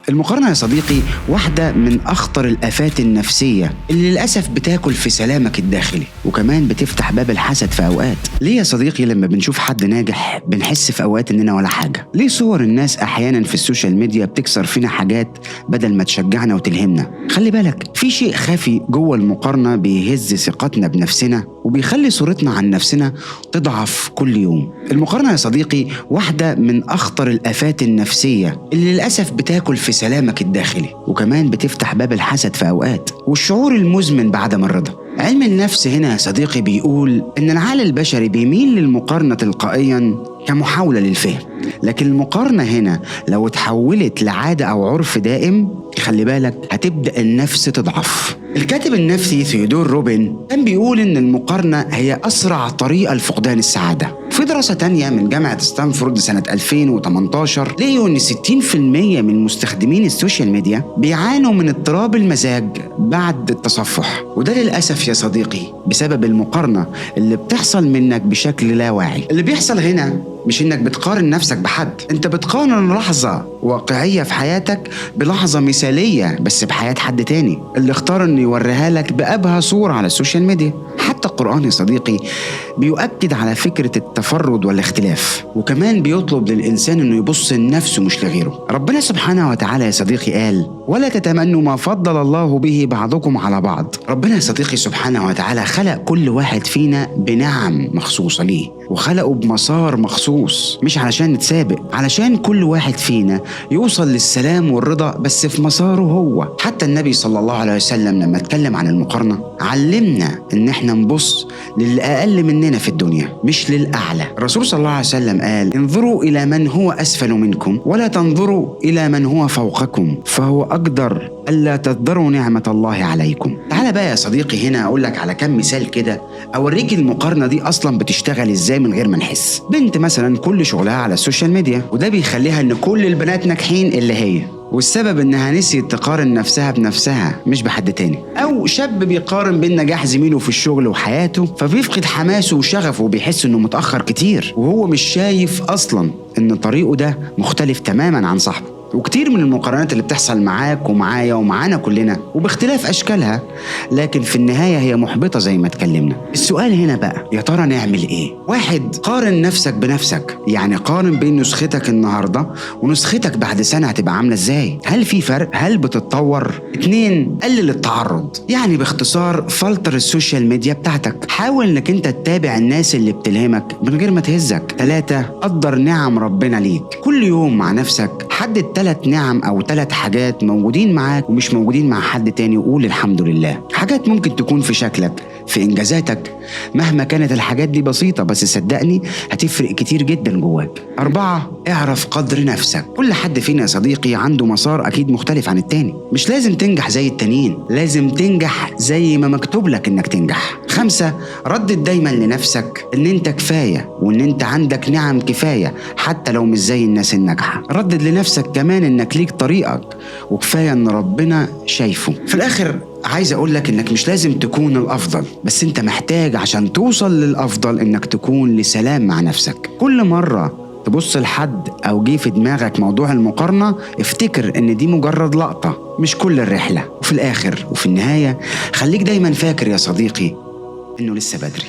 المقارنة يا صديقي واحدة من أخطر الآفات النفسية اللي للأسف بتاكل في سلامك الداخلي، وكمان بتفتح باب الحسد في أوقات. ليه يا صديقي لما بنشوف حد ناجح بنحس في أوقات إننا ولا حاجة؟ ليه صور الناس أحيانا في السوشيال ميديا بتكسر فينا حاجات بدل ما تشجعنا وتلهمنا؟ خلي بالك في شيء خفي جوه المقارنة بيهز ثقتنا بنفسنا وبيخلي صورتنا عن نفسنا تضعف كل يوم. المقارنة يا صديقي واحدة من أخطر الآفات النفسية اللي للأسف بتاكل في سلامك الداخلي، وكمان بتفتح باب الحسد في أوقات، والشعور المزمن بعدم الرضا. علم النفس هنا يا صديقي بيقول إن العقل البشري بيميل للمقارنة تلقائيا كمحاولة للفهم، لكن المقارنة هنا لو اتحولت لعادة أو عرف دائم خلي بالك هتبدأ النفس تضعف. الكاتب النفسي ثيودور روبن كان بيقول إن المقارنة هي أسرع طريقة لفقدان السعادة. في دراسة تانية من جامعة ستانفورد سنة 2018 لقيوا إن 60% من مستخدمين السوشيال ميديا بيعانوا من اضطراب المزاج بعد التصفح، وده للأسف يا صديقي بسبب المقارنة اللي بتحصل منك بشكل لا واعي. اللي بيحصل هنا مش إنك بتقارن نفسك بحد، أنت بتقارن لحظة واقعية في حياتك بلحظة مثالية بس بحياة حد تاني اللي اختار إنه يوريها لك بأبهى صورة على السوشيال ميديا. حتى القرآن يا صديقي بيؤكد على فكرة التفرد والاختلاف، وكمان بيطلب للإنسان إنه يبص لنفسه مش لغيره. ربنا سبحانه وتعالى يا صديقي قال: ولا تتمنوا ما فضل الله به بعضكم على بعض. ربنا يا صديقي سبحانه وتعالى خلق كل واحد فينا بنعم مخصوصة ليه، وخلقه بمسار مخصوص، مش علشان نتسابق، علشان كل واحد فينا يوصل للسلام والرضا بس في مساره هو. حتى النبي صلى الله عليه وسلم لما اتكلم عن المقارنة علمنا ان احنا نبص للي اقل مننا في الدنيا مش للاعلى. الرسول صلى الله عليه وسلم قال: انظروا الى من هو اسفل منكم ولا تنظروا الى من هو فوقكم فهو اقدر الا تقدروا نعمة الله عليكم. تعال بقى يا صديقي هنا اقول لك على كم مثال كده اوريك المقارنة دي اصلا بتشتغل ازاي من غير ما نحس. بنت مثلا كل شغلها على السوشيال ميديا، وده بيخليها ان كل البنات ناجحين الا هي، والسبب انها نسيت تقارن نفسها بنفسها مش بحد تاني. او شاب بيقارن بين نجاح زميله في الشغل وحياته فبيفقد حماسه وشغفه وبيحس انه متأخر كتير، وهو مش شايف اصلا ان طريقه ده مختلف تماما عن صاحبه. وكتير من المقارنات اللي بتحصل معاك ومعايا ومعانا كلنا وباختلاف أشكالها، لكن في النهاية هي محبطة زي ما اتكلمنا. السؤال هنا بقى يا ترى نعمل ايه؟ 1. قارن نفسك بنفسك، يعني قارن بين نسختك النهاردة ونسختك بعد سنة هتبقى عاملة ازاي؟ هل في فرق؟ هل بتتطور؟ 2. قلل التعرض، يعني باختصار فلتر السوشيال ميديا بتاعتك، حاول انك انت تتابع الناس اللي بتلهمك من غير ما تهزك. 3. قدر نعم ربنا ليك، كل يوم مع نفسك حدد 3 نعم أو 3 حاجات موجودين معاك ومش موجودين مع حد تاني وقول الحمد لله. حاجات ممكن تكون في شكلك، في إنجازاتك، مهما كانت الحاجات دي بسيطة بس صدقني هتفرق كتير جدا جواك. 4. اعرف قدر نفسك، كل حد فينا يا صديقي عنده مسار أكيد مختلف عن التاني، مش لازم تنجح زي التانيين، لازم تنجح زي ما مكتوب لك إنك تنجح. 5. ردد دايما لنفسك إن أنت كفاية وإن أنت عندك نعم كفاية حتى لو مش زي الناس الناجحة. ردد لنفسك كمان إنك ليك طريقك وكفاية إن ربنا شايفه. في الآخر عايز أقول لك إنك مش لازم تكون الأفضل، بس أنت محتاج عشان توصل للأفضل إنك تكون لسلام مع نفسك. كل مرة تبص لحد أو جه في دماغك موضوع المقارنة افتكر إن دي مجرد لقطة مش كل الرحلة. وفي الآخر وفي النهاية خليك دايما فاكر يا صديقي إنه لسه بدري.